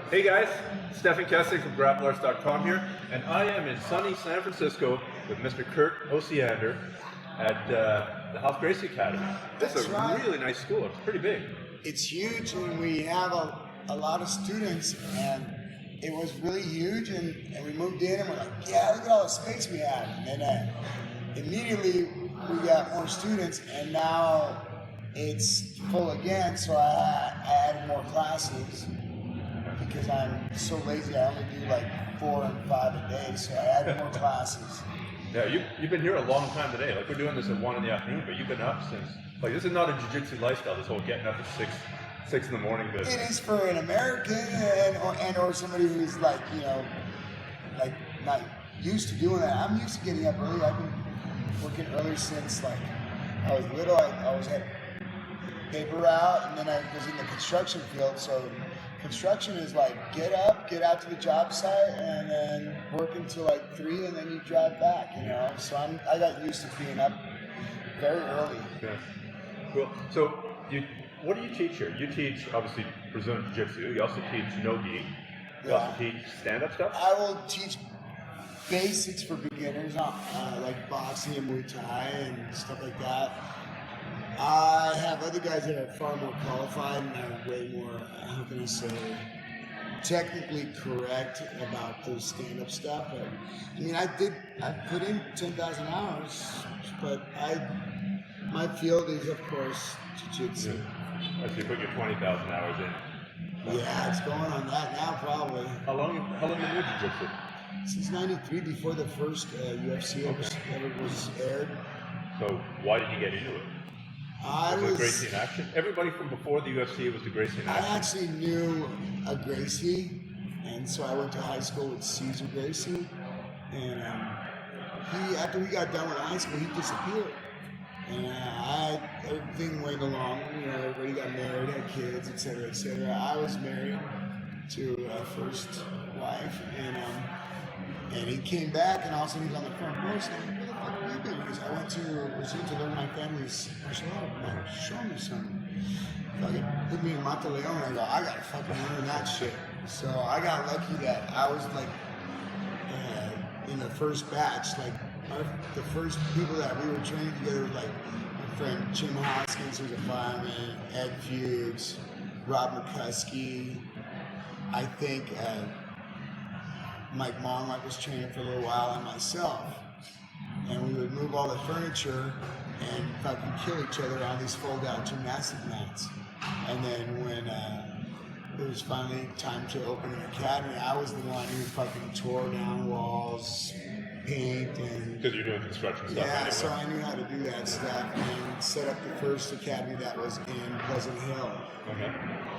Hey guys, Stephan Kesting from GrappleArts.com here, and I am in sunny San Francisco with Mr. Kurt Osiander at the Ralph Gracie Academy. This is a really nice school. It's pretty big. It's huge, and we have a lot of students, and it was really huge, and we moved in, and we're like, yeah, look at all the space we have. And then immediately we got more students, and now it's full again, so I added more classes. Because I'm so lazy, I only do like 4 and 5 a day, so I added more classes. Yeah, you've been here a long time today. Like, we're doing this at 1 in the afternoon, but you've been up since, like, this is not a jiu-jitsu lifestyle, this whole getting up at 6 in the morning business. It is for an American or somebody who's like, you know, like not used to doing that. I'm used to getting up early. I've been working early since like I was little. I always had paper route, and then I was in the construction field, so construction is like get up, get out to the job site, and then work until like 3, and then you drive back, you know. So I got used to being up very early. Yeah. Cool. So what do you teach here? You teach obviously Brazilian Jiu-Jitsu. You also teach no-gi. You also teach stand-up stuff. I will teach basics for beginners, like boxing and Muay Thai and stuff like that. I have other guys that are far more qualified and are way more, how can I say, technically correct about the stand-up stuff. But, I mean, I put in 10,000 hours, but my field is, of course, jiu-jitsu. Yeah. So you put your 20,000 hours in. Yeah, it's going on that now, probably. How long have you been jiu-jitsu? Since '93, before the first UFC ever was aired. So why did you get into it? Was it Gracie in action? Everybody from before the UFC was the Gracie in action. I actually knew a Gracie, and so I went to high school with Cesar Gracie, and after we got done with high school, he disappeared. And everything went along, you know, everybody got married, had kids, etc., etc. I was married to a first wife, and he came back, and all of a sudden he was on the front porch, and I'm like, where the fuck have you been? Because I went to Brazil to learn my family's martial art. I'm like, show me something. Fucking put me in Mata Leon, and I go, I gotta fucking learn that shit. So I got lucky that I was like in the first batch, like the first people that we were training together was like my friend Jim Hoskins, who's a fireman, Ed Fuchs, Rob McCuskey, I think Mike Monlight was training for a little while, and myself. And we would move all the furniture and fucking kill each other on these fold-out gymnastic mats. And then when it was finally time to open an academy, I was the one who fucking tore down walls, paint, and... Because you're doing construction stuff Yeah, anyway. so I knew how to do that stuff, and set up the first academy that was in Pleasant Hill. Okay.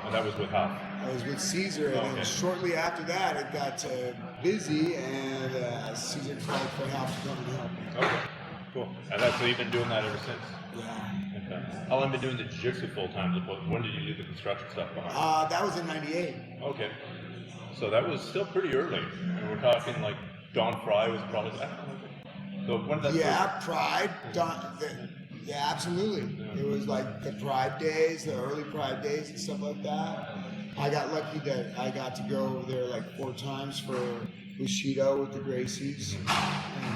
And that was with Ralph? I was with Cesar, and then shortly after that, it got busy, and Cesar called for help to come and help me. Okay, cool. And so you've been doing that ever since? Yeah. Okay. How long have you been doing the jiu-jitsu full time? When did you leave the construction stuff behind? That was in '98. Okay. So that was still pretty early. And we're talking like Don Fry was probably that. So when did that Yeah, Pride. Yeah, absolutely. Yeah. It was like the Pride days, the early Pride days and stuff like that. I got lucky that I got to go over there like 4 times for Bushido with the Gracies.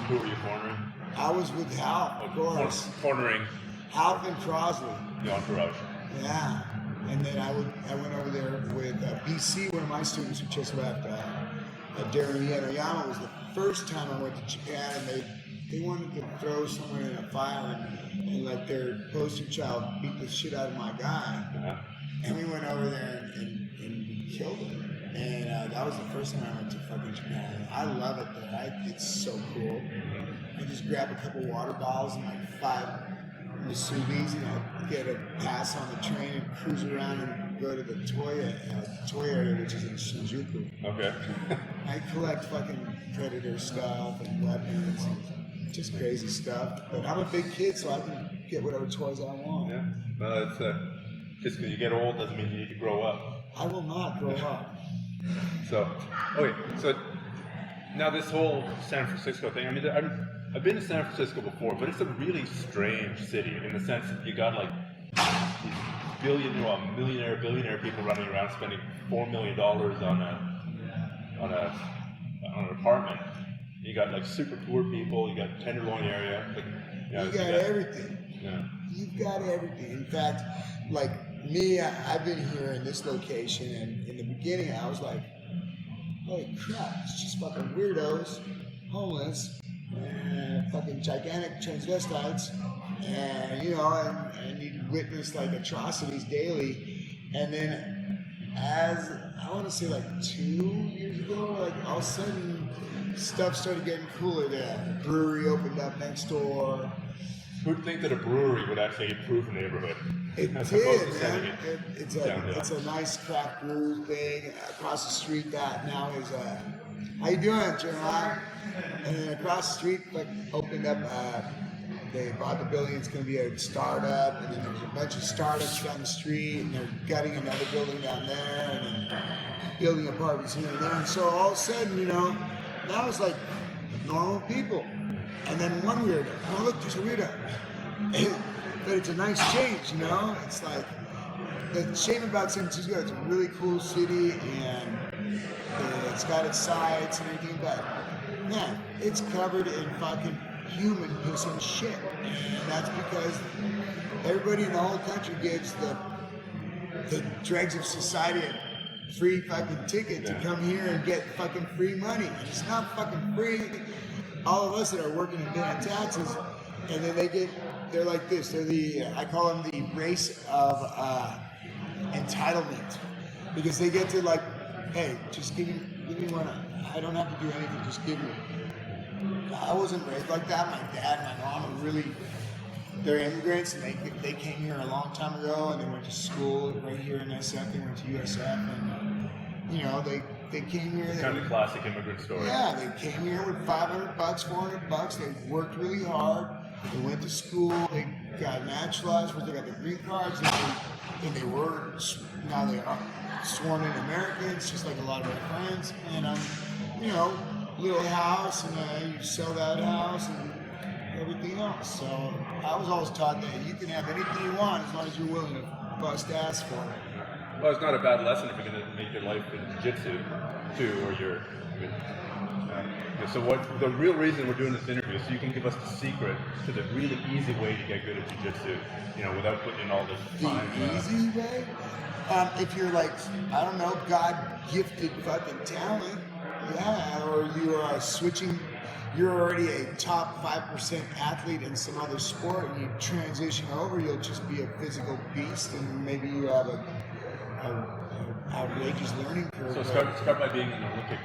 Who were you cornering? I was with Hal, of course. Cornering? Half and Crosley. The entourage. Yeah. And then I went over there with BC, one of my students who just left. Darren Yanoyama was the first time I went to Japan, and they wanted to throw someone in a fire and let their poster child beat the shit out of my guy. Uh-huh. And we went over there and we killed him. And that was the first time I went to fucking Japan. I love it there. It's so cool. I just grab a couple water bottles and like 5 Musubis, and I get a pass on the train and cruise around and go to the toy area, which is in Shinjuku. Okay. I collect fucking Predator stuff and weapons and just crazy stuff. But I'm a big kid, so I can get whatever toys I want. Yeah. Well, it's just because you get old doesn't mean you need to grow up. I will not grow up. So, okay. So now this whole San Francisco thing. I mean, I've been to San Francisco before, but it's a really strange city in the sense that you got like billionaire people running around spending $4 million on an apartment. You got like super poor people. You got tenderloin area. Like, you got everything. Yeah. You've got everything. In fact, like me, I've been here in this location, and in the beginning, I was like, holy crap, it's just fucking weirdos, homeless, and fucking gigantic transvestites, and you witness like atrocities daily. And then as I want to say like 2 years ago, like all of a sudden stuff started getting cooler there. A brewery opened up next door. Who'd think that a brewery would actually improve a neighborhood? It did, man. It's a nice craft brew thing. Across the street, that now is how you doing, Jeremiah? And then across the street, like opened up. They bought the building. It's going to be a startup, and then there's a bunch of startups down the street, and they're gutting another building down there, and then building apartments here and there. And so all of a sudden, now it's like normal people. And then one weirdo. Oh, look, there's a weirdo. But it's a nice change, It's like, the shame about San Francisco, it's a really cool city, and it's got its sides and everything, but man, it's covered in fucking human piss and shit. And that's because everybody in the whole country gives the dregs of society a free fucking ticket to come here and get fucking free money. And it's not fucking free. All of us that are working and paying taxes, and then they're like this. They're I call them the race of entitlement, because they get to like, hey, just give me one. I don't have to do anything. Just give me. I wasn't raised like that. My dad and my mom are they're immigrants, and they came here a long time ago, and they went to school right here in SF. They went to USF, and they came here. Kind of classic immigrant story. Yeah, they came here with $500, $400. They worked really hard. They went to school. They got naturalized, but they got their green cards, and they were now they are sworn in Americans, just like a lot of my friends. And little house, and you sell that house and everything else. So I was always taught that you can have anything you want as long as you're willing to bust ass for it. Well, it's not a bad lesson if you're going to make your life in jiu-jitsu, too, or so the real reason we're doing this interview is so you can give us the secret to the really easy way to get good at jiu-jitsu, without putting in all this time. The easy way? If you're like, I don't know, God-gifted fucking talent, yeah, or you are you're already a top 5% athlete in some other sport, and you transition over, you'll just be a physical beast, and maybe you have a outrageous learning curve. So start by being an Olympic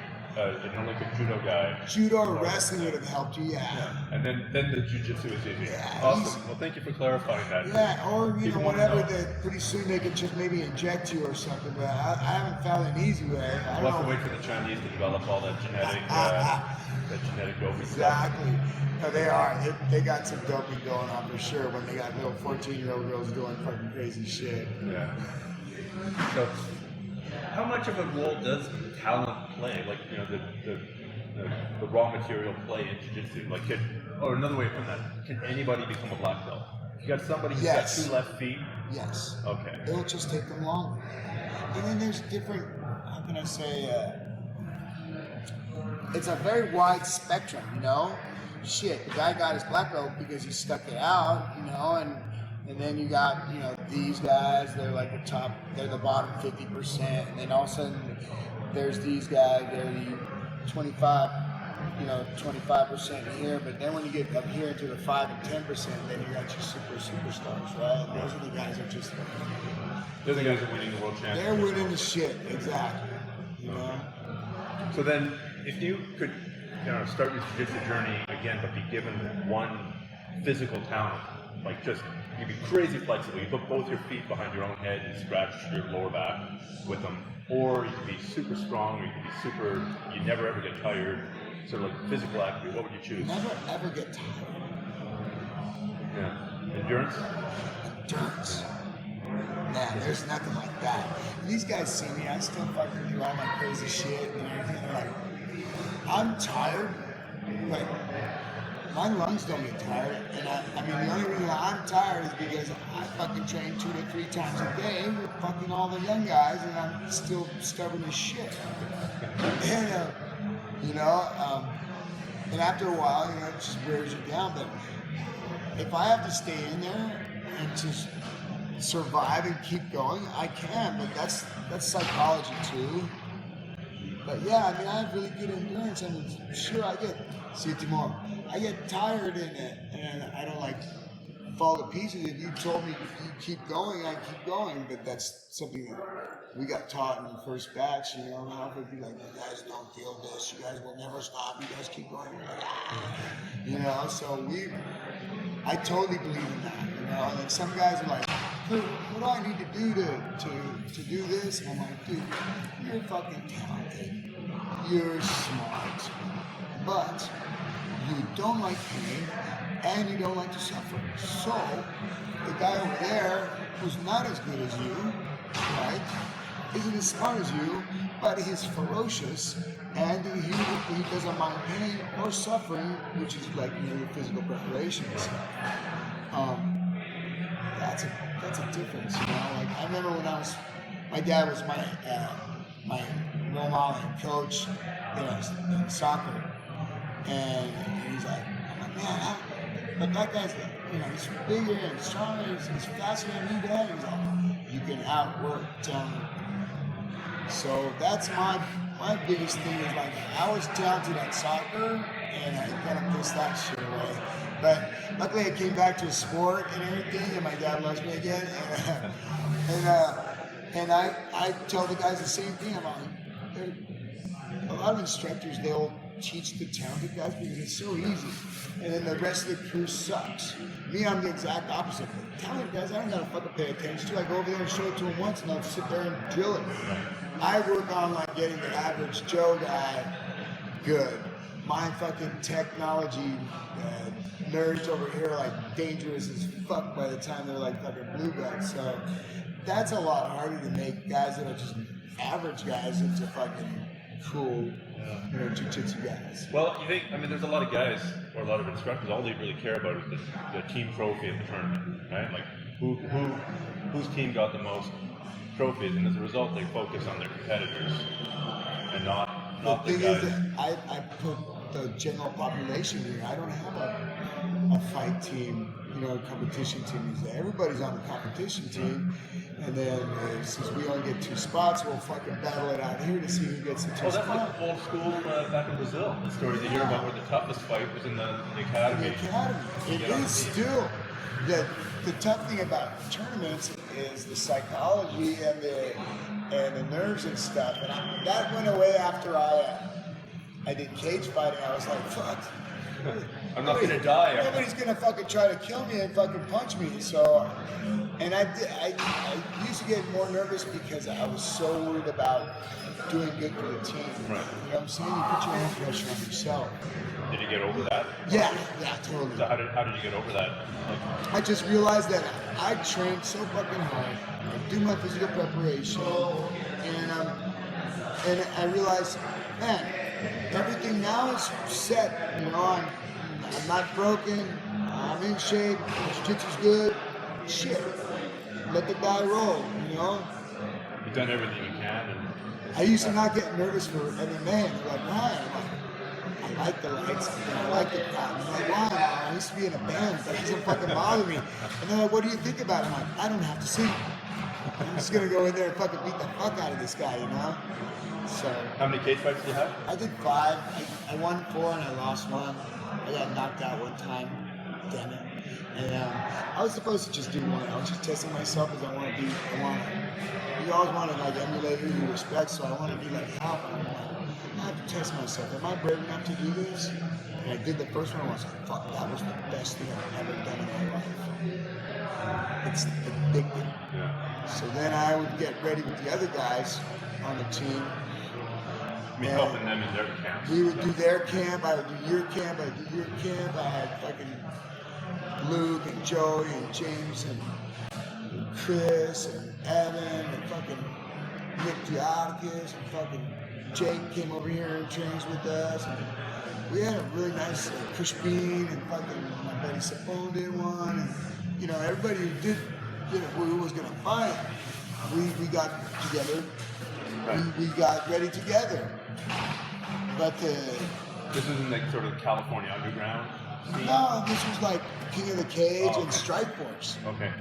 judo guy. Judo or wrestling would have helped you, yeah. And then the jiu-jitsu is easy. Yeah, awesome. Well, thank you for clarifying that. Yeah, or whatever. That pretty soon they could just maybe inject you or something. But I haven't found an easy way. We'll have to wait for the Chinese to develop all that genetic doping. Exactly. No, they got some doping going on for sure. When they got little 14-year-old girls doing fucking crazy shit. Yeah. So, how much of a role does talent play? Like, the raw material play in jiu-jitsu? Like, or another way of putting that, can anybody become a black belt? If you got somebody who's got 2 left feet? Yes. Okay. It'll just take them longer. And then there's different, how can I say, it's a very wide spectrum, Shit, the guy got his black belt because he stuck it out, and then you got, these guys, they're like they're the bottom 50%, and then all of a sudden there's these guys, they're the 25% here, but then when you get up here into the 5 and 10%, then you got your superstars, right? Those are the guys that just... They're the guys that are winning the world championship. They're winning the shit, exactly, So then, if you could start your jiu-jitsu journey again, but be given one physical talent, like just, you'd be crazy flexible. You put both your feet behind your own head and scratch your lower back with them. Or you could be super strong, or you could be you never ever get tired. Sort of like physical attribute. What would you choose? Never ever get tired. Yeah. Endurance? Endurance. Man, there's nothing like that. These guys see me, I still fucking do all my crazy shit and everything. They're like, I'm tired. Like, my lungs don't get tired, and I mean, the only reason I'm tired is because I fucking train 2 to 3 times a day with fucking all the young guys, and I'm still stubborn as shit. And, and after a while, it just wears you down. But if I have to stay in there and just survive and keep going, I can. But that's psychology too. But yeah, I mean, I have really good endurance. I mean, sure, see you tomorrow. I get tired in it, and I don't fall to pieces. If you told me you keep going, I keep going. But that's something that we got taught in the first batch. Ralph would be like, "You guys don't feel this. You guys will never stop. You guys keep going." So I totally believe in that. And then some guys are like, what do I need to do to do this? And I'm like, dude, you're fucking talented. You're smart. But you don't like pain and you don't like to suffer. So the guy over there who's not as good as you, right, isn't as smart as you, but he's ferocious and he doesn't mind pain or suffering, which is like your physical preparation and stuff. That's a difference, Like I remember when my dad was my role model and coach, in soccer, and he's like, man, but that guy's he's bigger and stronger, he's faster than me, Dad. He's like, you can outwork talent. So that's my biggest thing is like I was talented at soccer and I kind of pissed that shit away. But luckily I came back to a sport and everything, and my dad loves me again. And I tell the guys the same thing. A lot of instructors, they'll teach the talented guys because it's so easy, and then the rest of the crew sucks. Me, I'm the exact opposite. The talented guys, I don't gotta fucking pay attention to. I go over there and show it to them once, and I'll sit there and drill it. I work on getting the average Joe guy good. My fucking technology nerds over here are dangerous as fuck by the time they're fucking blue belts. So that's a lot harder to make guys that are just average guys into fucking cool, jiu-jitsu guys. Well, you think, there's a lot of guys or a lot of instructors, all they really care about is the team trophy at the tournament, right? Like whose team got the most trophies, and as a result they focus on their competitors and not the thing guys. Is that I put the general population here. I don't have a fight team, competition team. Everybody's on the competition team, and then since we only get 2 spots, we'll fucking battle it out here to see who gets the 2 spots. That's like old school back in Brazil. The stories you hear about where the toughest fight was in the academy. It is still the tough thing about tournaments is the psychology and the nerves and stuff. And that went away after I did cage fighting. I was like, fuck. I'm not gonna die. Nobody's gonna fucking try to kill me and fucking punch me. So, and I used to get more nervous because I was so worried about doing good for the team. Right. You know what I'm saying? You put your own pressure on yourself. Did you get over that? Yeah, totally. So how did you get over that? I just realized that I trained so fucking hard. I do my physical preparation, and I realized, man, everything now is set. I'm not broken. I'm in shape. Jiu-jitsu's good. Shit, let the guy roll. You've done everything you can. And I used to not get nervous for MMA. They're like, why? I like the lights, I like the crowd. I'm like, why? I used to be in a band, that doesn't fucking bother me. And they're like, what do you think about it? I'm like, I don't have to sing. I'm just gonna go in there and fucking beat the fuck out of this guy, So. How many cage fights did you have? I did 5. I won 4 and I lost 1. I got knocked out one time. Damn it. And I was supposed to just do 1. I was just testing myself because you always want to emulate who you respect, so I want to be like Ralph. I have to test myself. Am I brave enough to do this? And I did the first one. I was like, fuck, that was the best thing I've ever done in my life. It's addicting. Yeah. So then I would get ready with the other guys on the team. Helping them in their camps. We would do their camp. I would do your camp. I would do your camp. I had fucking Luke and Joey and James and Chris and Evan and fucking Nick Diakis and fucking Jake came over here and trains with us. And we had a really nice Kush Bean, and fucking my buddy Sapone did one. And, you know, everybody who did, you know, who was going to fight, we got together. We got ready together. But this isn't like sort of California underground scene? No, this was like King of the Cage and Strikeforce. Okay.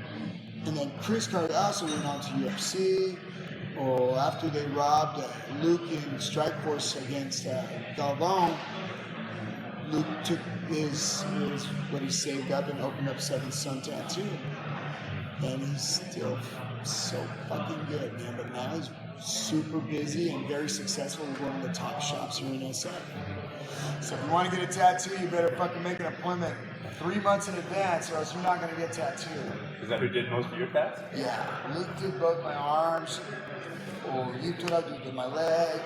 And then Chris Carter also went on to UFC. Or after they robbed Luke in Strikeforce against Galvão, Luke took his what he saved up and opened up Seventh Son Tattoo. And he's still so fucking good, man. But now he's super busy and very successful with one of the top shops here in SF. So if you want to get a tattoo, you better fucking make an appointment 3 months in advance, or else you're not going to get tattooed. Is that who did most of your tats? Yeah, Luke did both my arms. Or Yuto did my leg.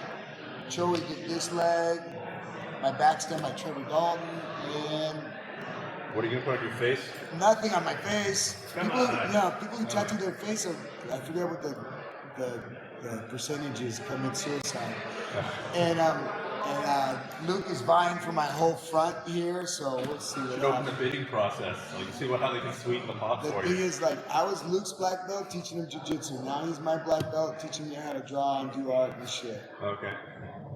Joey did this leg. My back's done by Trevor Dalton. And what are you gonna put on your face? nothing on my face. Come People, on. yeah, people who tattoo their face, I forget what the percentage is, commit suicide. And Luke is vying for my whole front here, so we'll see what Should open happens. the bidding process. Like, see how they can sweeten the pot The for thing you. is, like, I was Luke's black belt teaching him jiu-jitsu. Now he's my black belt teaching me how to draw and do art and shit. Okay.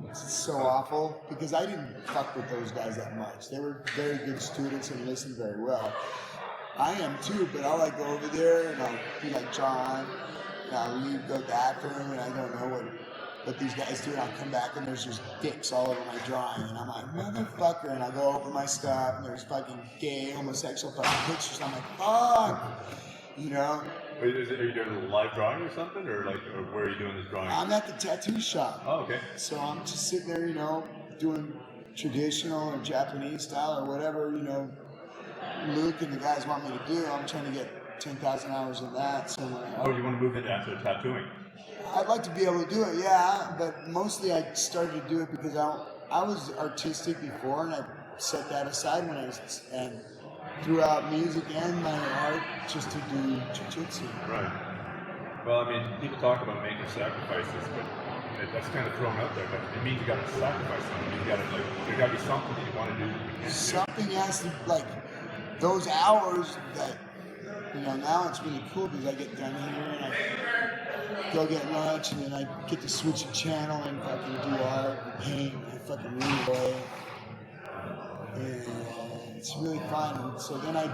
It's so awful because I didn't fuck with those guys that much. They were very good students and listened very well. I am too, but I'll like go over there and I'll be like John. And I'll leave, go bathroom, and I don't know what these guys do. And I'll come back and there's just dicks all over my drawing. And I'm like, motherfucker. And I go over my stuff and there's fucking gay, homosexual fucking pictures. I'm like, fuck. You know? Wait, are you doing a live drawing or something? Or where are you doing this drawing? I'm at the tattoo shop. Oh, okay. So I'm just sitting there, you know, doing traditional or Japanese style or whatever, you know, Luke and the guys want me to do. I'm trying to get 10,000 hours of that somewhere. Oh, you want to move into after tattooing? I'd like to be able to do it, yeah, but mostly I started to do it because I was artistic before, and I set that aside when I was, and threw out music and my art just to do jiu-jitsu. Right. Well, I mean, people talk about making sacrifices, but that's kind of thrown out there. But it means you got to sacrifice something. You got to there got to be something that you want to do. Something has to, like, those hours that, you know, now it's really cool because I get done here and I go get lunch and then I get to switch the channel and fucking do art and paint and fucking read away. And it's really fun. And so then I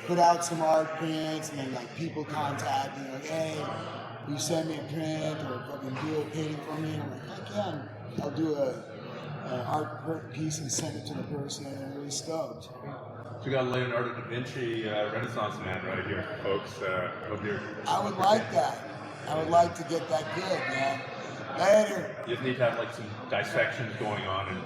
put out some art prints and then like people contact me like, hey, you send me a print or fucking do a painting for me. And I'm like, heck yeah, I'll do an art piece and send it to the person and I'm really stoked. So we got Leonardo da Vinci, Renaissance man right here, folks. Hope you're. I would like that. I would like to get that good, man. Later. You just need to have like some dissections going on and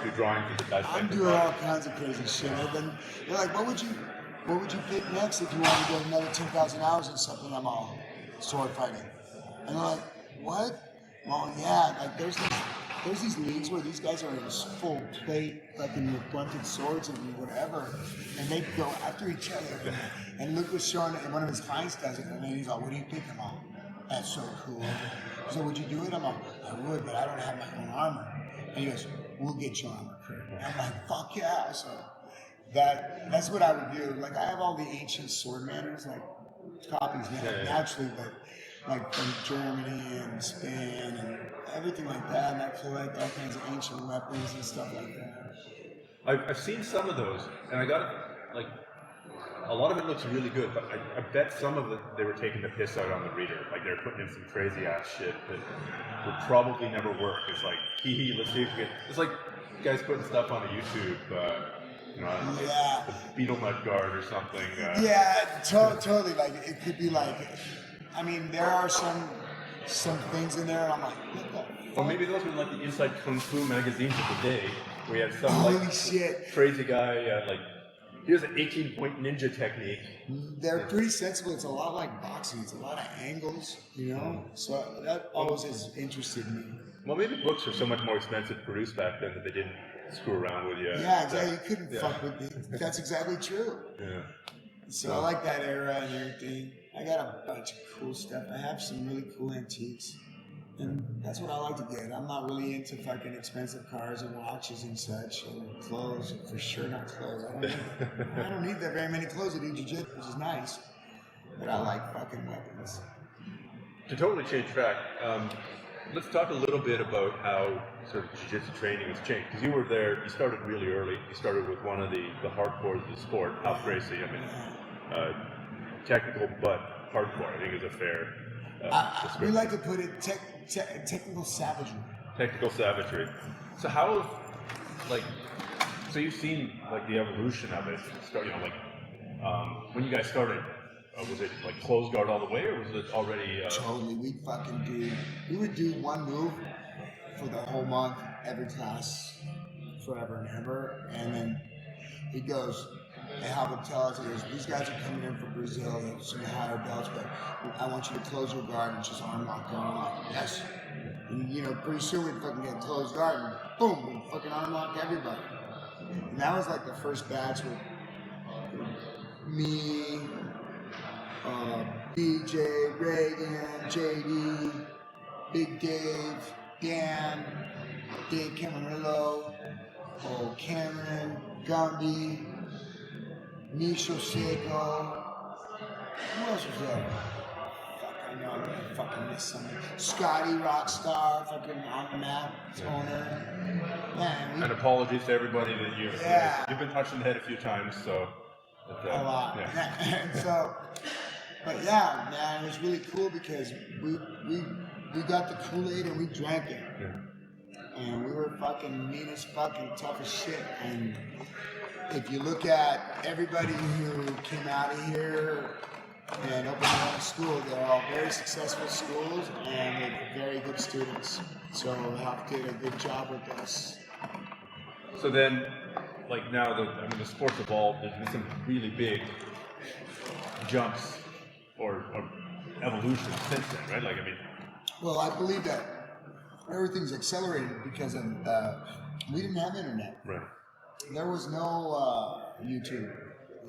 do drawings with the dissections. I'm doing all kinds of crazy shit. And then they're like, what would you pick next if you wanted to get another 10,000 hours in something? I'm all sword fighting. And they're like, what? Oh yeah, like there's these leagues where these guys are in full plate, fucking with blunted swords and whatever, and they go after each other. And Luke was showing it, and one of his clients does it, and then he's like, what do you think? I'm all, that's so cool. So would you do it? I'm like, I would, but I don't have my own armor. And he goes, we'll get you armor, Kurt. I'm like, fuck yeah. So that's what I would do. Like, I have all the ancient sword manners, like copies naturally, but like from Germany and Spain and everything like that. And I collect all kinds of ancient weapons and stuff like that. I've seen some of those, and I got like a lot of it looks really good, but I bet some of it they were taking the piss out on the reader. Like they're putting in some crazy ass shit that would probably never work. It's like, let's see if we get. It's like guys putting stuff on the YouTube. You know, like the Beetle Mud Guard or something. Totally. Like it could be like. I mean, there are some things in there, and I'm like, what the fuck? Or maybe those were like the Inside Kung Fu magazines of the day, where you had some Holy like shit. crazy guy like, here's an 18-point ninja technique. They're pretty sensible. It's a lot like boxing. It's a lot of angles, you know? So that always has interested me. Well, maybe books were so much more expensive to produce back then that they didn't screw around with you. Yeah, exactly. You couldn't fuck with me. That's exactly true. Yeah. So I like that era and everything. I got a bunch of cool stuff. I have some really cool antiques. And that's what I like to get. I'm not really into fucking expensive cars and watches and such, and clothes. For sure not clothes. I don't need that very many clothes to do jiu-jitsu, which is nice. But I like fucking weapons. To totally change track, let's talk a little bit about how sort of jiu-jitsu training has changed. Because you were there, you started really early. You started with one of the hardcores of the sport, Ralph Gracie. I mean, technical but hardcore, I think is a fair we like to put it technical savagery. Technical savagery. So how, like, so you've seen like the evolution of it. Start, when you guys started, was it like closed guard all the way, or was it already? Totally, we would do one move for the whole month, every class, forever and ever, and then he goes. And how would tell us, these guys are coming in from Brazil, they're some higher belts, but I want you to close your guard and just arm lock, yes. And pretty soon we'd fucking get closed guard and boom, we'd fucking arm lock everybody. And that was like the first batch with me, BJ, Reagan, JD, Big Dave, Dan, Dave Camarillo, Cameron, Gumby, Nisho Seiko. Who else was there? Fuck, I know I'm gonna fucking miss somebody. Scotty Rockstar, fucking on the map owner. Man, and apologies to everybody that you've been touched in the head a few times, so. A lot. Yeah. And so, but yeah, man, it was really cool because we got the Kool-Aid and we drank it. Yeah. And we were fucking mean as fuck and tough as shit. And if you look at everybody who came out of here and opened their own school, they're all very successful schools and they're very good students. So Ralph did a good job with us. So then, like now, the sport's evolved. There's been some really big jumps or evolution since then, right? Like, I mean. Well, I believe that everything's accelerated because of we didn't have internet. Right. There was no YouTube.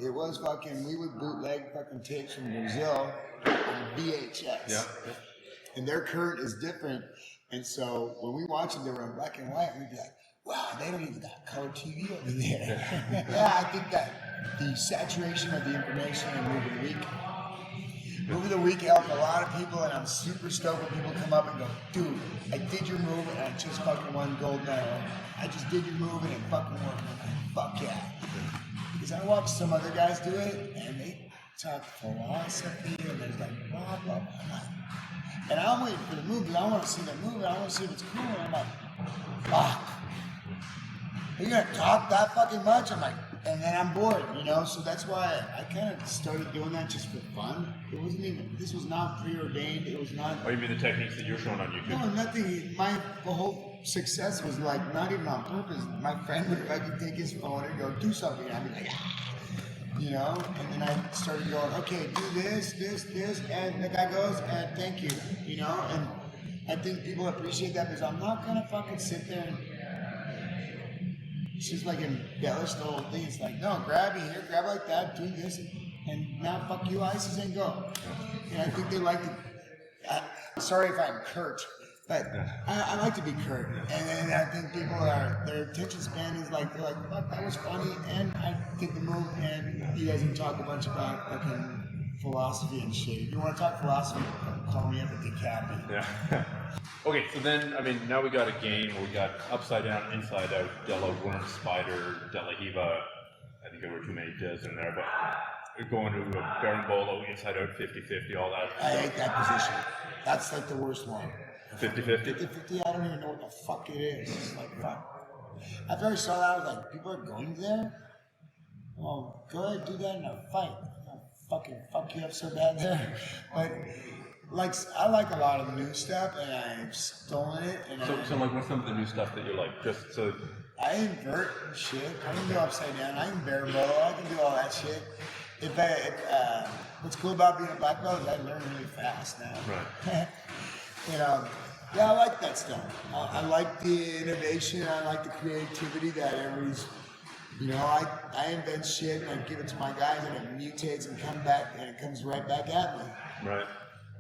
It was fucking, we would bootleg fucking tapes from Brazil on VHS. Yeah. And their current is different. And so when we watch them, they were in black and white. We'd be like, wow, they don't even got color TV over there. Yeah, I think that the saturation of the information and Move of the Week. Move of the Week helped a lot of people, and I'm super stoked when people come up and go, dude, I did your move and I just fucking won gold medal. I just did your move and it fucking worked. I'm like, fuck yeah. Because I watched some other guys do it and they talk philosophy and there's like blah, blah, blah. And I'm waiting for the move because I want to see the move and I want to see if it's cool. And I'm like, fuck. Are you going to talk that fucking much? I'm like, and then I'm bored, so that's why I kind of started doing that just for fun. It wasn't even, this was not preordained, it was not. Oh, you mean the techniques that you're showing on YouTube? No, nothing. The whole success was like not even on purpose. My friend would fucking take his phone and go do something, and I'd be like, and then I started going, okay, do this, and the guy goes, and thank you, and I think people appreciate that because I'm not gonna fucking sit there and just like embellish the whole thing. It's like, no, grab me here, grab like that, do this, and now fuck you, ISIS, and go. And I think they like to. Sorry if I'm curt, but I like to be curt. And then I think people their attention span is like, they're like, fuck, that was funny, and I did the move, and he doesn't talk a bunch about fucking philosophy and shit. If you want to talk philosophy, call me up at the academy. Yeah. Okay, so then, now we got a game where we got upside down, inside out, Della Worm, Spider, Della Hiva. I think there were too many Des in there, but we're going to a Berimbolo, inside out, 50-50, all that. I hate that position. That's like the worst one. 50-50? 50-50, I don't even know what the fuck it is. It's like, fuck. After I saw that, I was like, people are going there? Well, go ahead, do that in a fight. I'll fucking fuck you up so bad there. But, I like a lot of the new stuff, and I've stolen it. And so what's some of the new stuff that you like? Just so. I invert shit. I can go upside down. I can berimbolo. I can do all that shit. What's cool about being a black belt is I learn really fast now. Right. Yeah, I like that stuff. I like the innovation. I like the creativity that everybody's. I invent shit and I give it to my guys, and it mutates and comes right back at me. Right.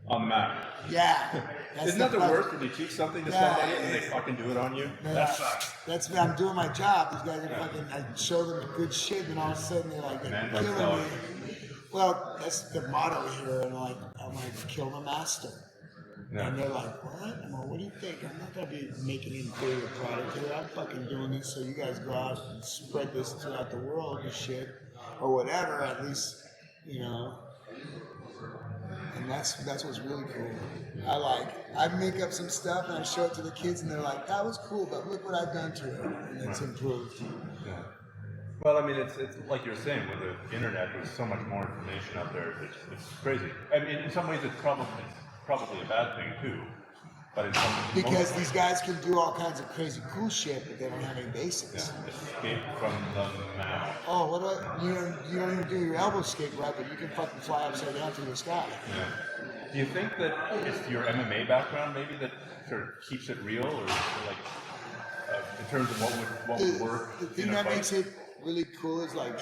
On the map. Yeah. Isn't that the worst when you teach something to somebody and they fucking do it on you? That sucks. That's when I'm doing my job. These guys are fucking, I show them good shit, and all of a sudden they're like, they're killing me. Well, that's the motto here, and I'm like, kill the master. Yeah. And they're like, what? I'm like, what do you think? I'm not going to be making an inferior product here. I'm fucking doing this so you guys go out and spread this throughout the world and shit, or whatever, at least, you know. And that's what's really cool. I make up some stuff and I show it to the kids and they're like, that was cool, but look what I've done to it. And it's improved. Yeah. Well, I mean, it's like you're saying, with the internet, there's so much more information out there. It's crazy. I mean, in some ways, it's probably a bad thing too. But in some because these guys can do all kinds of crazy cool shit, but they don't have any basics. Yeah. Escape from the now. Oh, what about you don't even do your elbow escape right, but you can fucking fly upside down through the sky. Yeah. Do you think that it's your MMA background maybe that sort of keeps it real, or like in terms of what would work? The thing that makes it really cool is like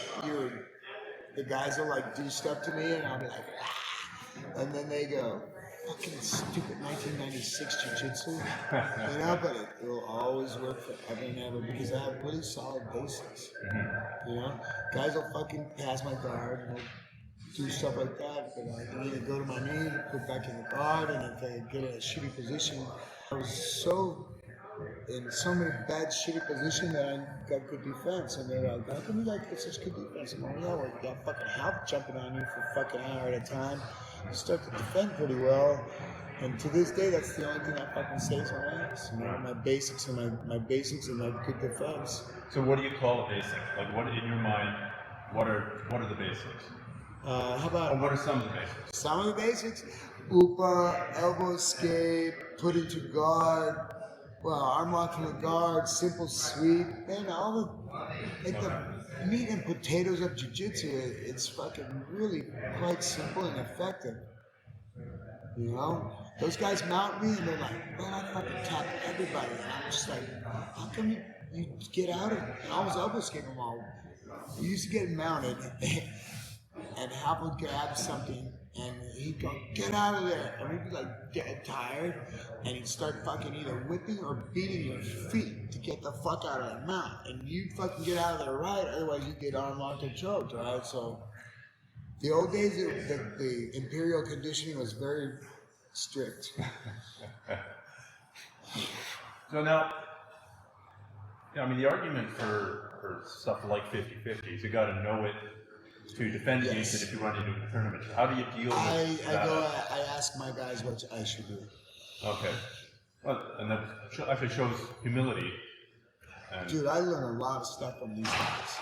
the guys will like do stuff to me and I'll be like, ah, and then they go, fucking stupid 1996 jiu-jitsu, you know, but it will always work forever and ever because I have really solid basics. Mm-hmm. You know, guys will fucking pass my guard and do stuff like that, but I can either go to my knee, put back in the guard, and if I get in a shitty position, I was in so many bad shitty positions that I got good defense, and they're like, how come you like get such good defense? I'm like, yeah, well, you got fucking help jumping on you for a fucking hour at a time. You start to defend pretty well, and to this day, that's the only thing I fucking saves my ass. You know, my basics and my basics and my good defense. So what do you call a basic? Like, what in your mind? What are the basics? How about? Or what are some of the basics? Some of the basics: upa, elbow escape, put into guard. Well, arm lock from the guard, simple sweep, man, all the meat and potatoes of jiu-jitsu, it's fucking really quite simple and effective. You know? Those guys mount me and they're like, man, I fucking tap everybody. And I'm just like, how come you get out of it? And I was elbow escaping them all. We used to get mounted and Hal would grab something and he'd go, get out of there. And we'd be like dead tired. And he'd start fucking either whipping or beating your feet to get the fuck out of that mount. And you'd fucking get out of there right, otherwise you'd get arm locked or choked, right? So the old days, the imperial conditioning was very strict. So now, I mean, the argument for stuff like 50-50 is you got to know it to defend against it if you run into a tournament. How do you deal with that? I ask my guys what I should do. Okay. Well, and that actually shows humility. Dude, I learn a lot of stuff from these guys.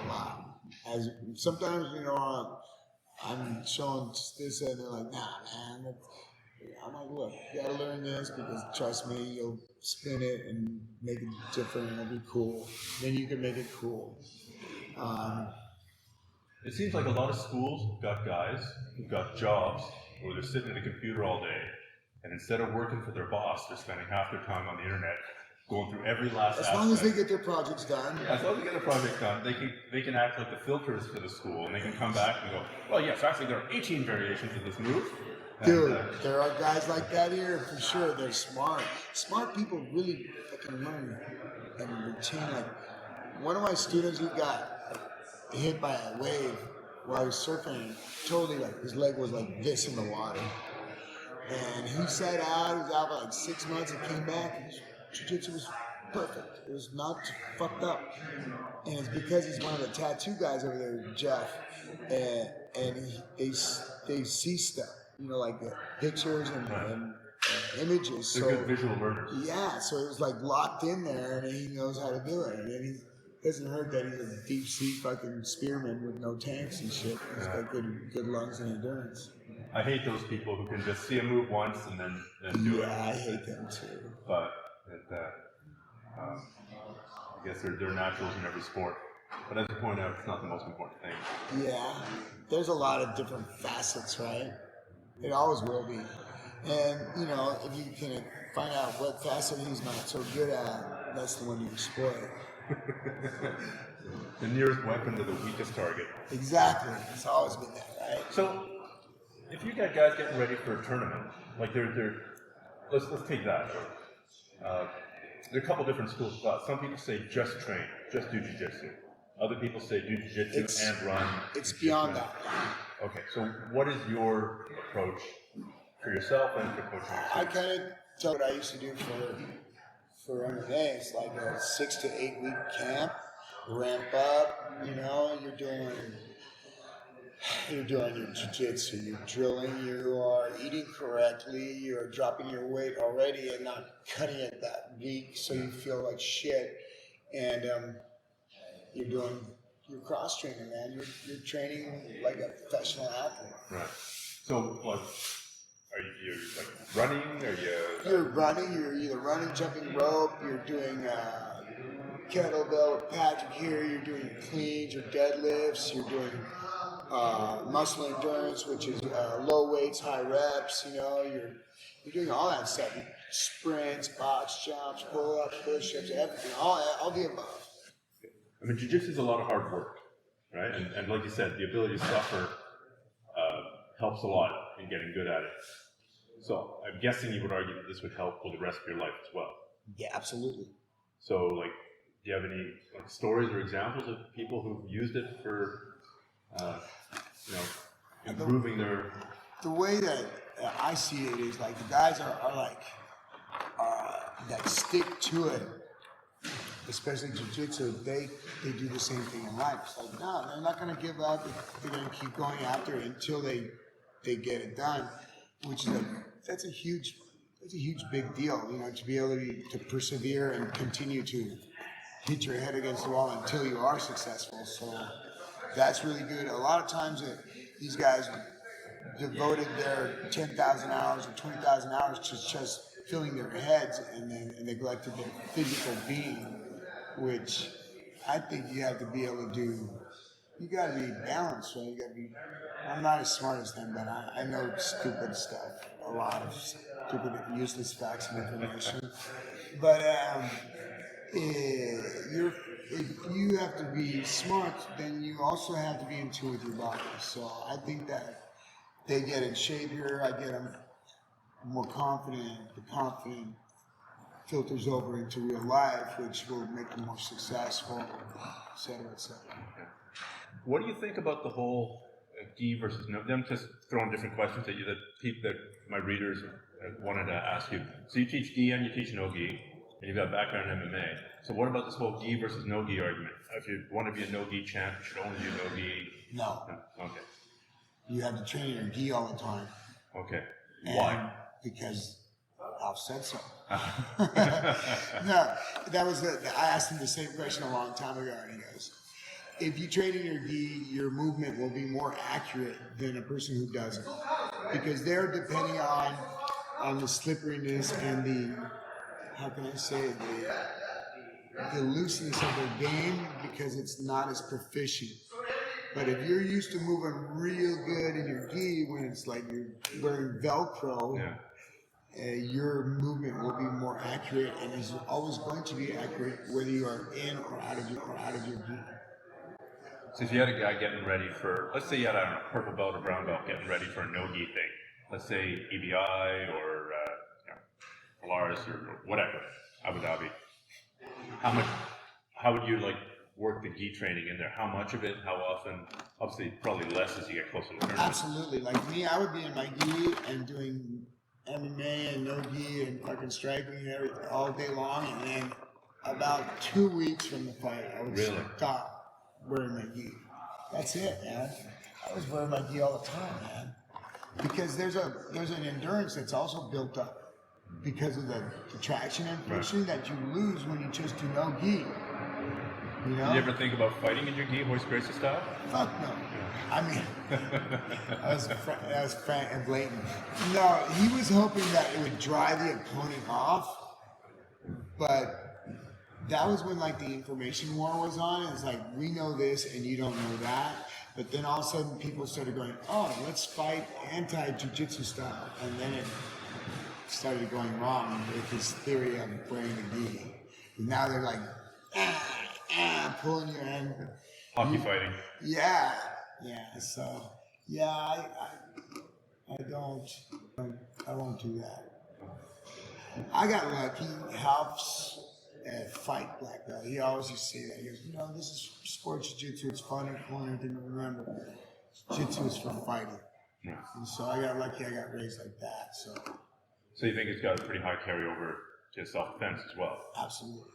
A lot. As sometimes, you know, I'm showing this and they're like, nah, man. I'm like, look, you gotta learn this because trust me, you'll spin it and make it different and it'll be cool. Then you can make it cool. It seems like a lot of schools have got guys who've got jobs where they're sitting at a computer all day, and instead of working for their boss, they're spending half their time on the internet going through every last aspect. As long as they get their projects done. Yeah, as long as they get their project done, they can act like the filters for the school, and they can come back and go, well, yes, actually there are 18 variations of this move. Dude, there are guys like that here for sure. They're smart. Smart people really fucking learn and retain. Like one of my students, he got hit by a wave while he was surfing. And totally, like his leg was like this in the water, and he sat out. He was out for like 6 months and came back. And his jiu-jitsu was perfect. It was not fucked up, and it's because he's one of the tattoo guys over there, Jeff, and they see stuff. You know, like the pictures and images. They're good visual learners. Yeah, so it was like locked in there, and he knows how to do it. And he doesn't hurt that he's a deep sea fucking spearman with no tanks and shit. He's got good lungs and endurance. I hate those people who can just see a move once and then do it. Yeah, I hate them too. But I guess they're naturals in every sport. But as you point out, it's not the most important thing. Yeah, there's a lot of different facets, right? It always will be. And, you know, if you can find out what facet he's not so good at, that's the one you exploit. The nearest weapon to the weakest target. Exactly. It's always been that, right? So, if you got guys getting ready for a tournament, like let's take that. There are a couple different schools of thought. Some people say just train, just do jiu-jitsu. Other people say do jiu-jitsu and run. It's beyond that. Okay, so what is your approach for yourself and for coaching yourself? I kind of tell what I used to do for MMA. It's like a 6 to 8 week camp, ramp up. You know, you're doing your jiu-jitsu, you're drilling, you are eating correctly, you're dropping your weight already and not cutting it that week so you feel like shit. And you're cross-training, man. You're training like a professional athlete. Right. So, what, are you like running? You're running, you're either running, jumping rope, you're doing kettlebell with Patrick here, you're doing your cleans, your deadlifts, you're doing muscle endurance, which is low weights, high reps. You know, you're doing all that stuff. Sprints, box jumps, pull-ups, push-ups, everything, all the above. I mean, jiu-jitsu is a lot of hard work, right? And like you said, the ability to suffer helps a lot in getting good at it. So I'm guessing you would argue that this would help with the rest of your life as well. Yeah, absolutely. So, like, do you have any stories or examples of people who've used it for improving their... The way that I see it is like the guys are like, that stick to it, especially jiu-jitsu, they do the same thing in life. It's like, no, they're not going to give up. They're going to keep going after it until they get it done, which is that's a huge big deal, you know, to be able to persevere and continue to hit your head against the wall until you are successful. So that's really good. A lot of times these guys devoted their 10,000 hours or 20,000 hours to just filling their heads and then neglected their physical being, which I think you have to be able to do. You got to be balanced, right? You got to be. I'm not as smart as them, but I know stupid stuff, a lot of stupid, useless facts and information. But if you have to be smart, then you also have to be in tune with your body. So I think that they get in shape here. I get them more confident. The confident filters over into real life, which will make them more successful, et cetera, et cetera. What do you think about the whole gi versus no? I'm just throwing different questions at you that my readers wanted to ask you. So you teach gi and you teach no gi, and you've got background in MMA. So what about this whole gi versus no gi argument? If you want to be a no gi champ, you should only do no gi. No. Okay. You have to train in your gi all the time. Okay. And why? Because Ralph said so. No, that was I asked him the same question a long time ago, and he goes, if you train in your gi, your movement will be more accurate than a person who doesn't. Because they're depending on the slipperiness and the, how can I say it, the looseness of their game, because it's not as proficient. But if you're used to moving real good in your gi, when it's like you're wearing Velcro, your movement will be more accurate and is always going to be accurate whether you are in or out of your gi. So if you had a guy getting ready for, let's say you had a purple belt or brown belt getting ready for a no-gi thing, let's say EBI or Polaris or whatever, Abu Dhabi, how would you work the gi training in there? How much of it, how often? Obviously, probably less as you get closer to the tournament. Absolutely. Like me, I would be in my gi and doing MMA and no gi and fucking striking and everything all day long, and then about 2 weeks from the fight, I would stop wearing my gi. That's it, man. I was wearing my gi all the time, man. Because there's an endurance that's also built up because of the traction and pushing that you lose when you just do no gi. You know? Did you ever think about fighting in your gi, Royce Gracie style? Fuck no. I mean, that was frank and blatant. No, he was hoping that it would drive the opponent off, but that was when the information war was on. It's like, we know this and you don't know that. But then all of a sudden people started going, oh, let's fight anti-jiu-jitsu style. And then it started going wrong with his theory of wearing the gi. And now they're like, pulling your hand. Hockey fighting. Yeah. Yeah. So, yeah, I won't do that. I got lucky. Ralph's fight black belt. He always used to say that. He goes, you know, this is sports jiu-jitsu. It's fun and cool and everything. But remember, jiu-jitsu is for fighting. Yeah. And so I got lucky. I got raised like that. So you think it's got a pretty high carryover to self-defense as well? Absolutely.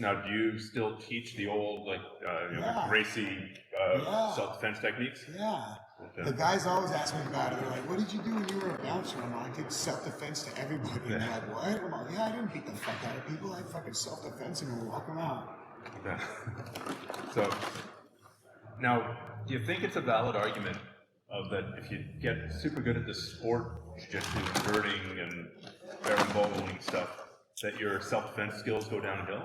Now, do you still teach the old, like, the Gracie self-defense techniques? Yeah. Okay. The guys always ask me about it. They're like, what did you do when you were a bouncer? I'm like, I did self-defense to everybody. And they're like, what? I'm like, yeah, I didn't beat the fuck out of people. I fucking self-defense them and walk them out. Okay. So, now, do you think it's a valid argument of that if you get super good at the sport, jiu-jitsu, birding, and berimboloing stuff, that your self-defense skills go downhill?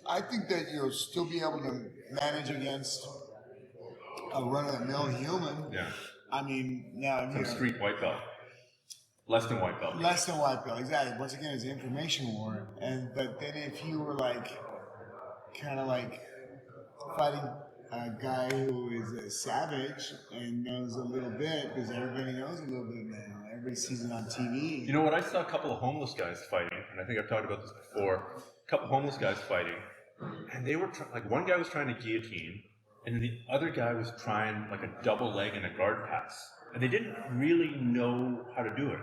I think that you'll still be able to manage against a run-of-the-mill human. Yeah. I mean, now Some street white belt. Less than white belt. Less than white belt, exactly. Once again, it's an information war. But then if you were like, kind of like fighting a guy who is a savage and knows a little bit, because everybody knows a little bit now. Everybody sees it on TV. You know what? I saw a couple of homeless guys fighting, and I think I've talked about this before. A couple of homeless guys fighting, and they were like one guy was trying to guillotine, and the other guy was trying like a double leg and a guard pass, and they didn't really know how to do it,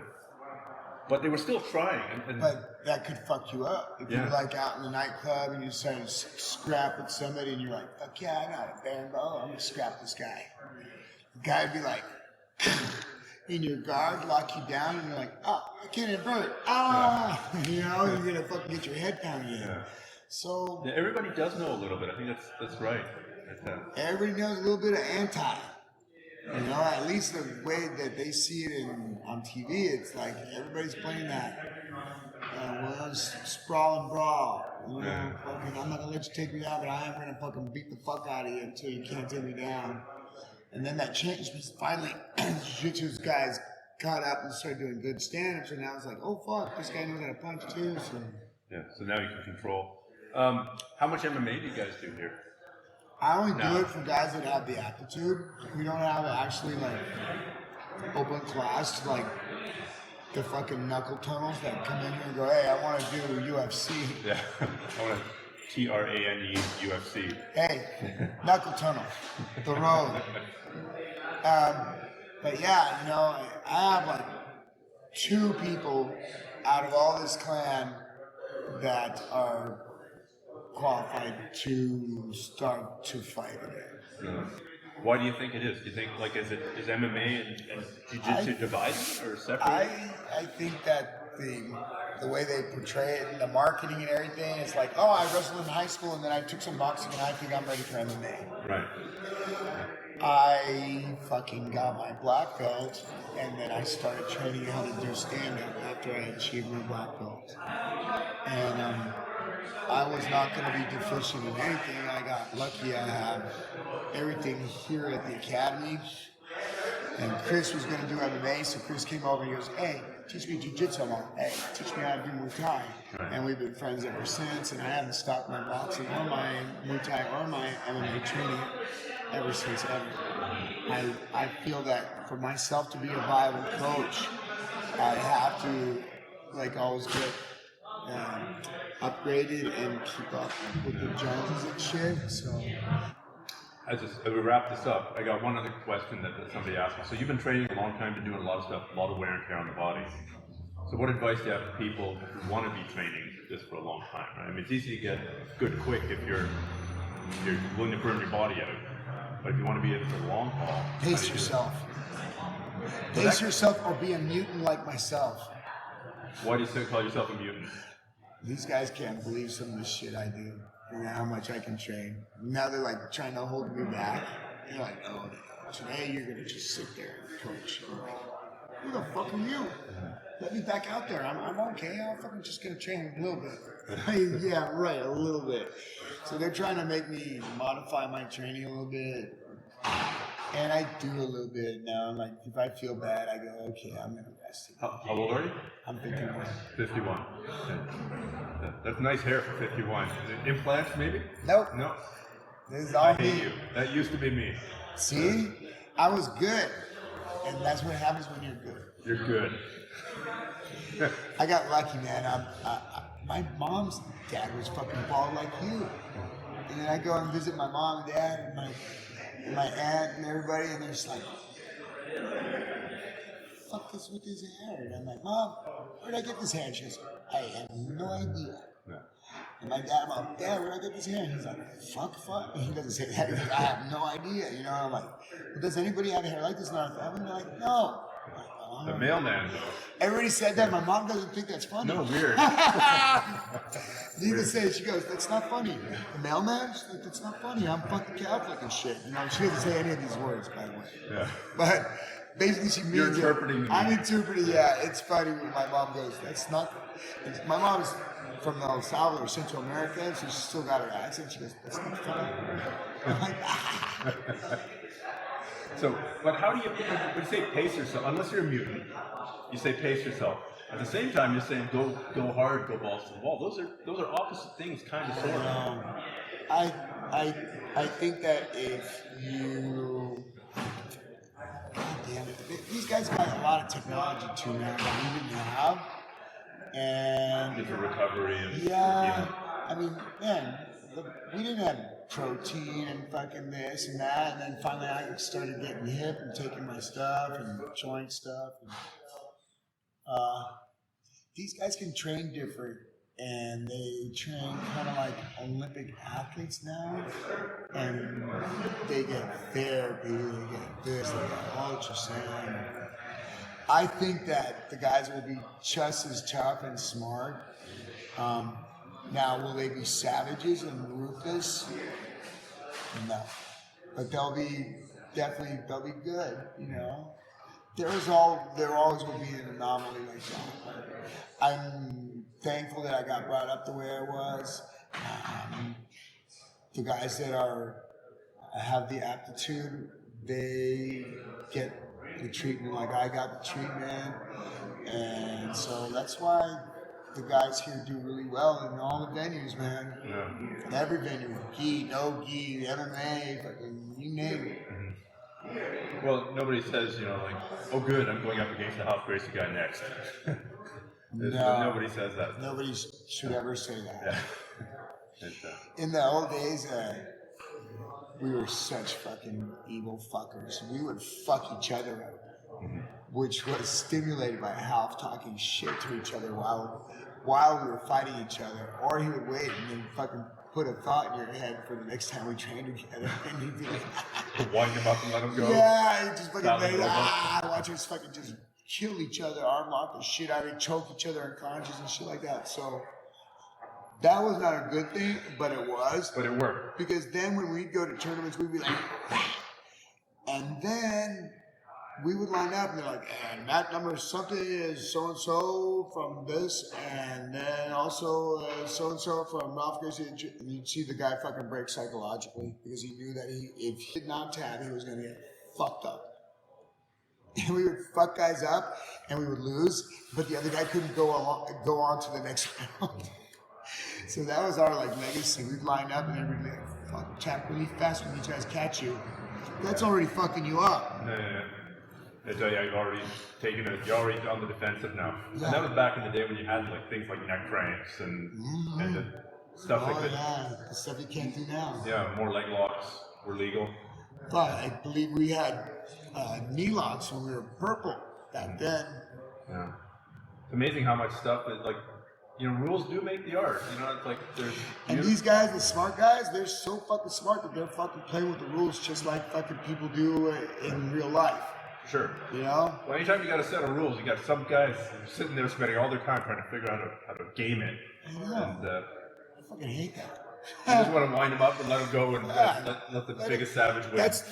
but they were still trying. But that could fuck you up if you're like out in the nightclub and you start to scrap with somebody, and you're like, "Fuck yeah, I got a berimbolo. I'm gonna scrap this guy." The guy would be like, in your guard, lock you down, and you're like, "Oh, I can't invert. Ah!" You know, you're gonna fucking get your head pounded in. Yeah. So everybody does know a little bit. I think that's right. Everybody knows a little bit of anti. You know, at least the way that they see it on TV, it's like everybody's playing that. Well, sprawl and brawl. You know, fucking, I'm not gonna let you take me down, but I am gonna fucking beat the fuck out of you until you can't take me down. And then that changed because finally, jiu-jitsu guys caught up and started doing good stand-ups, and now it's like, oh fuck, this guy knows how to punch too. So now you can control. How much MMA do you guys do here? I only do it for guys that have the aptitude. We don't have actually like open class to like the fucking knuckle tunnels that come in here and go, hey, I want to do UFC. Yeah, I want to TRANE UFC. Hey, knuckle tunnel, the road. But yeah, you know, I have like 2 people out of all this clan that are qualified to start to fight again. Why do you think it is? Do you think like is MMA and jiu-jitsu divided or separate? I think that the way they portray it and the marketing and everything is like, oh, I wrestled in high school and then I took some boxing and I think I'm ready for MMA. Right. I fucking got my black belt and then I started training how to do stand-up after I achieved my black belt. And I was not going to be deficient in anything. I got lucky. I have everything here at the academy. And Chris was going to do MMA, so Chris came over and he goes, hey, teach me jiu-jitsu. I'm like, hey, teach me how to do Muay Thai. Right. And we've been friends ever since, and I haven't stopped my boxing or my Muay Thai or my MMA training ever since ever. I feel that for myself to be a viable coach, I have to, like, always get upgraded and keep up with the Joneses and shit, so... As we wrap this up, I got one other question that somebody asked me. So you've been training a long time, been doing a lot of stuff, a lot of wear and tear on the body. So what advice do you have for people who want to be training this for a long time? Right? I mean, it's easy to get good quick if you're willing to burn your body out. But if you want to be in it for the long haul, pace yourself. Pace yourself or be a mutant like myself. Why do you call yourself a mutant? These guys can't believe some of the shit I do. And how much I can train. Now they're like trying to hold me back. They're like, oh, today you're gonna just sit there and coach. I'm like, who the fuck are you? Let me back out there. I'm okay. I'm fucking just gonna train a little bit. Yeah, right, a little bit. So they're trying to make me modify my training a little bit. And I do a little bit now. Like, if I feel bad, I go, okay, I'm gonna rest. How old are you? I'm 51. 51. That's nice hair for 51. Implants, maybe? Nope. No. This is all I me. hate you. That used to be me. See? I was good. And that's what happens when you're good. You're good. I got lucky, man. My mom's dad was fucking bald like you. And then I go and visit my mom and dad and my aunt and everybody, and they're just like, fuck is with his hair? And I'm like, Mom, where'd I get this hair? And she goes, I have no idea. Yeah. And my dad, I'm like, Dad, where'd I get this hair? And he's like, fuck. And he doesn't say that. He's like, I have no idea. You know, I'm like, well, does anybody have hair like this in our family? And they're like, no. I'm like, oh. The mailman, though. Everybody said that. My mom doesn't think that's funny. No, weird. Needless to say, she goes, that's not funny. The mailman? She's like, that's not funny. I'm fucking Catholic and shit. You know, she doesn't say any of these words, by the way. Yeah. But basically, she means You're interpreting it. I'm interpreting, yeah. It's funny when my mom goes, that's not. My mom's from El Salvador, Central America, so she's still got her accent. She goes, that's not funny. I'm like, ah. So, but how do you, when you say pace yourself, unless you're a mutant, you say pace yourself. At the same time, you're saying go hard, go balls to the wall. Those are opposite things, kind of, sort of. I think that if you, God damn it, these guys got a lot of technology too now that we didn't have, and Different recovery and yeah, I mean, man, we didn't have protein and fucking this and that, and then finally I started getting hip and taking my stuff and joint stuff. And, these guys can train different, and they train kind of like Olympic athletes now, and they get therapy, they get this, they get ultrasound. I think that the guys will be just as tough and smart. Now, will they be savages and ruthless? No. But they'll be good, you know? There always will be an anomaly like that. I'm thankful that I got brought up the way I was. The guys that have the aptitude, they get the treatment like I got the treatment. And so that's why the guys here do really well in all the venues, man. Yeah. In every venue, gi, no gi, MMA, fucking you name it. Mm-hmm. Well, nobody says, like, oh good, I'm going up against the Ralph Gracie guy next. No, nobody says that. Nobody should ever say that. Yeah. In the old days, we were such fucking evil fuckers. We would fuck each other up, which was stimulated by Ralph talking shit to each other while we were fighting each other. Or he would wait and then fucking put a thought in your head for the next time we trained together. And he'd be like, wind him up and let him go. Yeah, he just fucking watch us fucking just kill each other, arm lock the shit out of each, choke each other unconscious and shit like that. So that was not a good thing, but it was. But it worked. Because then when we'd go to tournaments, we'd be like, and then we would line up and they're like, and that number something is so-and-so from this, and then also so-and-so from Ralph Gracie. And you'd see the guy fucking break psychologically because he knew that if he did not tap, he was going to get fucked up. And we would fuck guys up and we would lose, but the other guy couldn't go on to the next round. So that was our legacy. We'd line up and everybody would be like, fuck, tap really fast when these guys catch you. That's already fucking you up. Yeah. You've already taken it. You're already on the defensive now. Yeah. And that was back in the day when you had things like neck cramps and the stuff like that. Yeah, the stuff you can't do now. Yeah, more leg locks were legal. But I believe we had knee locks when we were purple back then. Yeah. It's amazing how much stuff is rules do make the art. It's like there's. And these guys, the smart guys, they're so fucking smart that they're fucking playing with the rules just like fucking people do in real life. Sure. Well, anytime you got a set of rules, you got some guys sitting there spending all their time trying to figure out how to game it. I know. And I fucking hate that. you just want to wind them up and let them go and let the biggest savage win. That's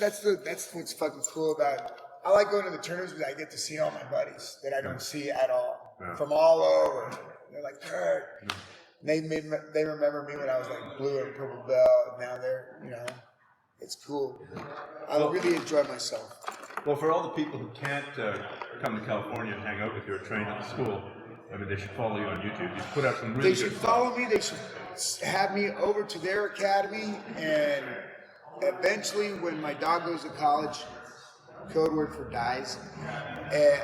what's fucking cool about. I like going to the tournaments because I get to see all my buddies that I don't see at all from all over. They're like, Kurt. They remember me when I was blue and purple belt. And now they're it's cool. I really enjoy myself. Well, for all the people who can't come to California and hang out with you or train at the school, they should follow you on YouTube. You put out some really good stuff. They should follow me. They should have me over to their academy, and eventually, when my dog goes to college, code word for dies,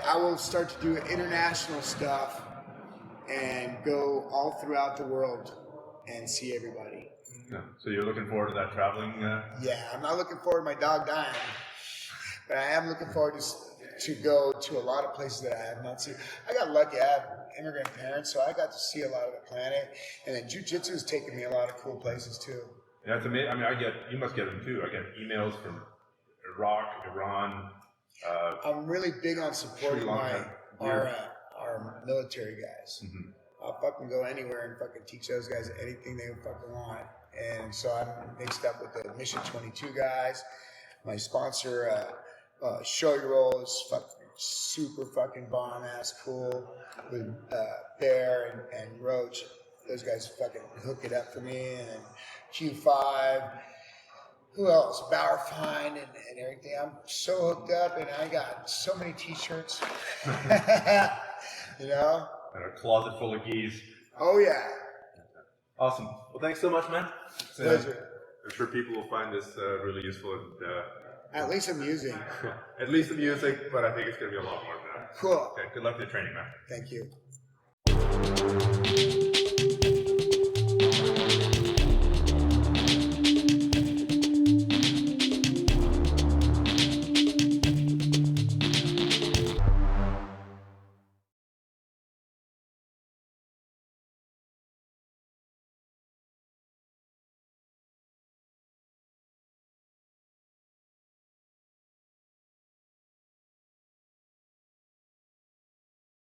I will start to do international stuff and go all throughout the world and see everybody. Yeah. So you're looking forward to that traveling? Yeah, I'm not looking forward to my dog dying, but I am looking forward to go to a lot of places that I have not seen. I got lucky. I have immigrant parents, so I got to see a lot of the planet. And then jiu-jitsu has taken me a lot of cool places too. Yeah, it's amazing. I mean, you must get them too. I get emails from Iraq, Iran. I'm really big on supporting our military guys. Mm-hmm. I'll fucking go anywhere and fucking teach those guys anything they fucking want. And so I'm mixed up with the Mission 22 guys. My sponsor, Show Your Roll, is super fucking bomb ass cool with Bear and Roach. Those guys fucking hook it up for me. And then Q5. Who else? Bauerfein and everything. I'm so hooked up, and I got so many T-shirts. You know? And a closet full of geese. Oh yeah. Awesome. Well, thanks so much, man. Pleasure. I'm sure people will find this really useful and At least amusing. at least the music, but I think it's going to be a lot more than that. Cool. Okay. Good luck with your training, man. Thank you.